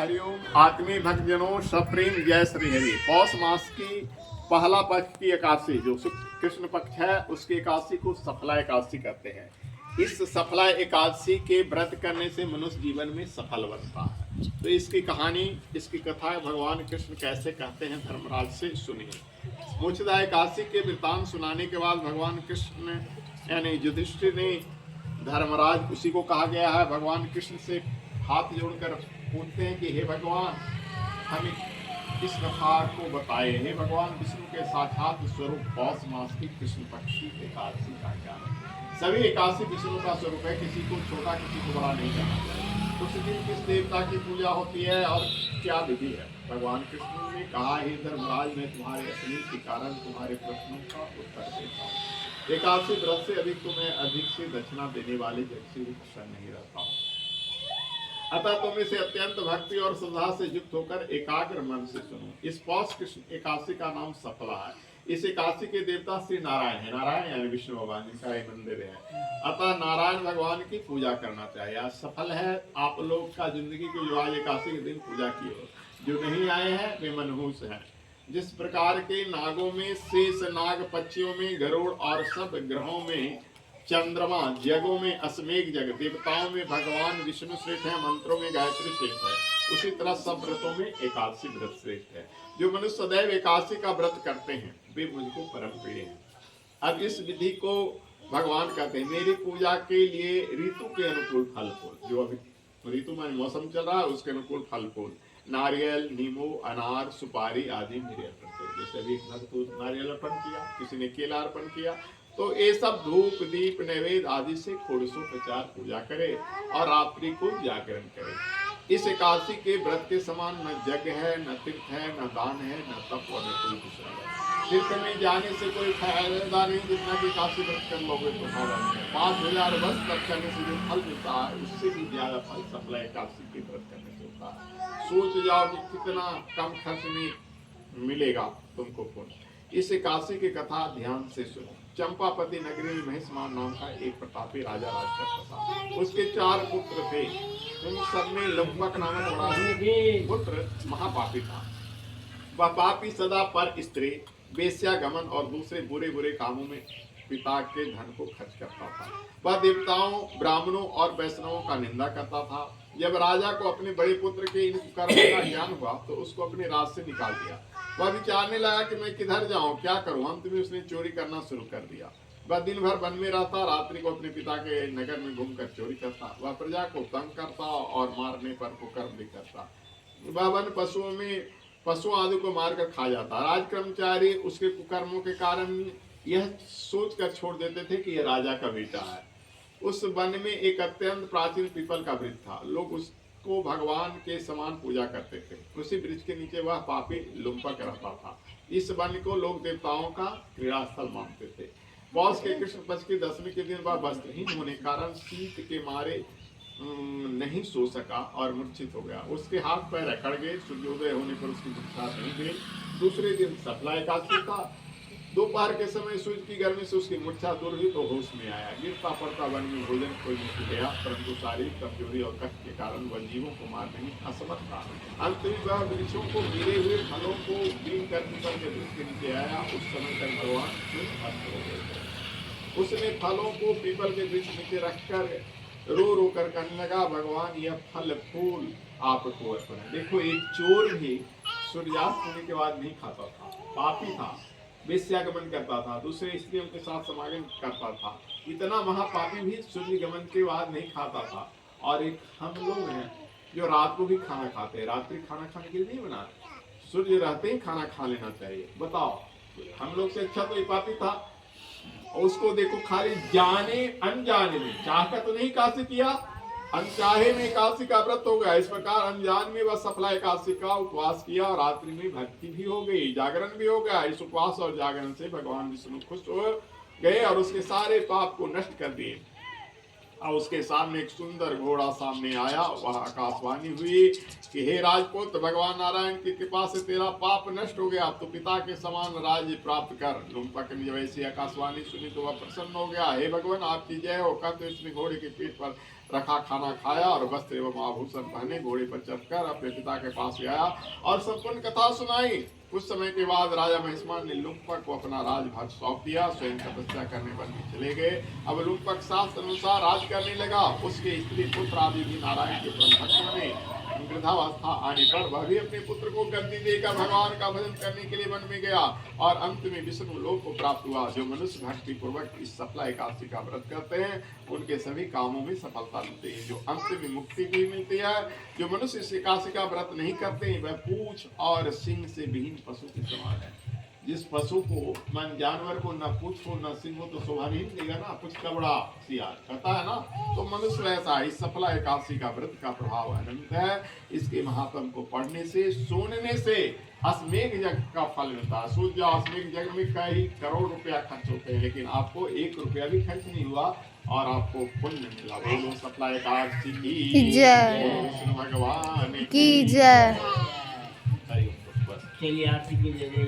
हरिओम आत्मी भक्तजनों सप्रेम जय श्री हरि। पौष मास की पहला पक्ष की एकादशी जो कृष्ण पक्ष है उसकी एकादशी को सफला एकादशी कहते हैं। इस सफला एकादशी के व्रत करने से मनुष्य जीवन में सफल बनता है। तो इसकी कहानी, इसकी कथा भगवान कृष्ण कैसे कहते हैं धर्मराज से सुनिए। मोक्षदा एकादशी के वृतांत सुनाने के बाद भगवान कृष्ण यानी युधिष्ठिर ने धर्मराज, उसी को कहा गया है, भगवान कृष्ण से हाथ जोड़कर पूछते हैं कि हे भगवान हमें इस कथा को बताए। हे भगवान विष्णु के साक्षात स्वरूप पौष मास की कृष्ण पक्ष की एकादशी का क्या है। सभी एकादशी विष्णु का स्वरूप है, किसी को छोटा किसी को बड़ा नहीं जाना चाहिए। उस दिन किस देवता की पूजा होती है और क्या विधि है। भगवान कृष्ण ने कहा, हे धर्मराज मैं तुम्हारे असली के कारण तुम्हारे प्रश्नों का उत्तर देता हूँ। एकादशी व्रत से अधिक तुम्हें अधिक से दक्षिणा देने वाले जग से भी प्रसन्न नहीं रहता हूँ। अतः तुम इसे अत्यंत भक्ति और श्रद्धा से युक्त होकर एकाग्र मन से सुनो। इस पौष कृष्ण एकादशी का नाम सफला है। इस एकादशी के देवता श्री नारायण है। नारायण यानी विष्णु भगवान जिनका एक मंदिर है। अतः नारायण भगवान की पूजा करना चाहिए। आज सफल है आप लोग का जिंदगी को जो आज एकादशी के दिन पूजा की हो। जो नहीं आए हैं वे मनहूस हैं। जिस प्रकार के नागों में शेष नाग, पक्षियों में गरुड़ और सब ग्रहों में चंद्रमा, जगों में अश्वमेघ जग, देवताओं में भगवान विष्णु श्रेष्ठ है, मंत्रों में गायत्री श्रेष्ठ है, उसी तरह सब व्रतों में एकादशी व्रत श्रेष्ठ है। जो मनुष्य सदैव एकादशी का व्रत करते हैं वे मुझको परम प्रिय हैं। अब इस विधि को भगवान कहते हैं मेरी पूजा के लिए ऋतु के अनुकूल फल फूल, जो अभी ऋतु में मौसम चल रहा है उसके अनुकूल फल फूल, नारियल, नींबू, अनार, सुपारी आदि मेरे अर्पण करें। जैसे अभी एक भक्त को नारियल अर्पण किया, किसी ने केला अर्पण किया, तो ये सब धूप दीप नैवेद्य आदि से षोडशोपचार पूजा करे और रात्रि को जागरण करे। इस एकादशी के व्रत के समान न जग है, न तीर्थ है, न दान है, न तप और न कोई दूसरा है। तीर्थ में जाने से कोई फायदा नहीं, जितना भी एकादशी व्रत कर लोगे तो फायदा नहीं है। 5000 वर्ष तक करने से जो फल मिलता है उससे भी ज्यादा फल सफला एकादशी के व्रत करने से होता है। सोच जाओ कि कितना कम खर्च में मिलेगा तुमको पुण्य। इस एकादशी की कथा ध्यान से सुनो। चंपापति नगरी में महिष्मान नाम का एक प्रतापी राजा राज करता था। उसके 4 पुत्र थे। उन सब में लंबक नामक बड़ा पुत्र महापापी था। वह पापी सदा पर स्त्री, वेश्यागमन और दूसरे बुरे बुरे कामों में पिता के धन को खर्च करता था। वह देवताओं, ब्राह्मणों और वैष्णवों का निंदा करता था। जब राजा को अपने बड़े पुत्र के इन कर्मों का ज्ञान हुआ तो उसको अपने राज से निकाल दिया। वह विचारने लगा कि मैं किधर जाऊं, क्या करूं। अंत में उसने चोरी करना शुरू कर दिया। वह दिन भर वन में रहता, रात्रि को अपने पिता के नगर में घूमकर चोरी करता। वह प्रजा को तंग करता और मारने पर कुकर्म भी करता। वह वन पशुओं आदि को मारकर खा जाता। राज कर्मचारी उसके कुकर्मों के कारण यह सोच कर छोड़ देते थे कि यह राजा का बेटा है। उस वन में एक अत्यंत प्राचीन पीपल का वृक्ष था। लोग उसको भगवान के समान पूजा करते थे। उसी वृक्ष के नीचे वह पापी लुम्पक रहता था। इस वन को लोग देवताओं का क्रीड़ा स्थल मानते थे। पौष के कृष्ण पक्ष की दशमी के दिन वह वस्त्रहीन होने कारण शीत के मारे नहीं सो सका और मूर्छित हो गया। उसके हाथ पैर अकड़ गए। सूर्योदय होने पर उसकी मूर्छा नहीं गई। दूसरे दिन सफला एकादशी था। दोपहर के समय सूर्य की गर्मी से उसकी मूर्छा दूर हुई तो होश में आया। गिरता पड़ता वन में भोजन कोई नहीं गया, परंतु शारीरिक कमजोरी और कष्ट के कारण वह जीवों को मारने में असमर्थ था। अंत में वह वृक्षों को गिरे हुए फलों को बीन कर पीपल के वृक्ष के नीचे आया। उस समय तक भगवान अस्त हो गए। उसने फलों को पीपल के वृक्ष नीचे रखकर रो रो कर कहने लगा, भगवान यह फल फूल आपको अर्पण है। देखो एक चोर भी सूर्यास्त होने के बाद नहीं खाता था, पापी था, वेश्यागमन करता था, दूसरे स्त्रियों के साथ समागम करता था। इतना महापापी भी सूर्य गमन के बाद नहीं खाता था। और एक हम लोग हैं जो रात को भी खाना खाते हैं। रात्रि खाना खाने के लिए नहीं बनाते, सूर्य रहते ही खाना खा लेना चाहिए। बताओ हम लोग से अच्छा तो ये पापी था। उसको देखो खाली जाने अनजाने में, चाहकर तो नहीं एकादशी किया, अनचाहे में एकादशी का व्रत हो गया। इस प्रकार अनजान में वह सफला एकादशी का उपवास किया और रात्रि में भक्ति भी हो गई, जागरण भी हो गया। इस उपवास और जागरण से भगवान विष्णु खुश हो गए और उसके सारे पाप को नष्ट कर दिए। और उसके सामने एक सुंदर घोड़ा सामने आया। वह आकाशवाणी हुई कि हे राजपुत्र, भगवान नारायण की कृपा से तेरा पाप नष्ट हो गया, तो पिता के समान राज्य प्राप्त कर। लुम्पक ने जब ऐसी आकाशवाणी सुनी तो वह प्रसन्न हो गया। हे भगवान आपकी जय हो। कहते उसने घोड़े के पीठ पर रखा, खाना खाया और वस्त्र एवं आभूषण पहने घोड़े पर चढ़कर अपने पिता के पास गया और संपूर्ण कथा सुनाई। कुछ समय के बाद राजा महिष्मान ने लुम्पक को अपना राजभार सौंप दिया, स्वयं तपस्या करने वन में चले गए। अब लुम्पक शास्त्र अनुसार राज करने लगा। उसके स्त्री पुत्र आदि भी नारायण के परम भक्त बने। वृद्धावस्था आने पर वह भी अपने पुत्र को गद्दी देकर भगवान का भजन करने के लिए वन में गया और अंत में विष्णु लोक को प्राप्त हुआ। जो मनुष्य भक्ति पूर्वक इस सफला एकादशी का व्रत करते हैं उनके सभी कामों में सफलता मिलती है, जो अंत में मुक्ति भी मिलती है। जो मनुष्य इस एकादशी का व्रत नहीं करते हैं वह पूंछ और सिंह से विहीन पशु के समान है। जिस पशु को मन जानवर को न पूछ हो न सिंह हो तो शोभा नहीं देगा ना, कुछ कबड़ा सियार कहता है ना, तो मनुष्य ऐसा इस सफला एकादशी का व्रत का प्रभाव अनंत है। इसके महात्म को पढ़ने से सुनने से अश्वमेघ यज्ञ का फल मिलता है। सोच जाओ अश्वमेघ यज्ञ में कई करोड़ रुपया खर्च होते हैं लेकिन आपको 1 रुपया भी खर्च नहीं हुआ और आपको पुण्य मिला। बोलो सफला एकादशी की जय, विष्णु भगवान की जय। चलिए आरती की जय।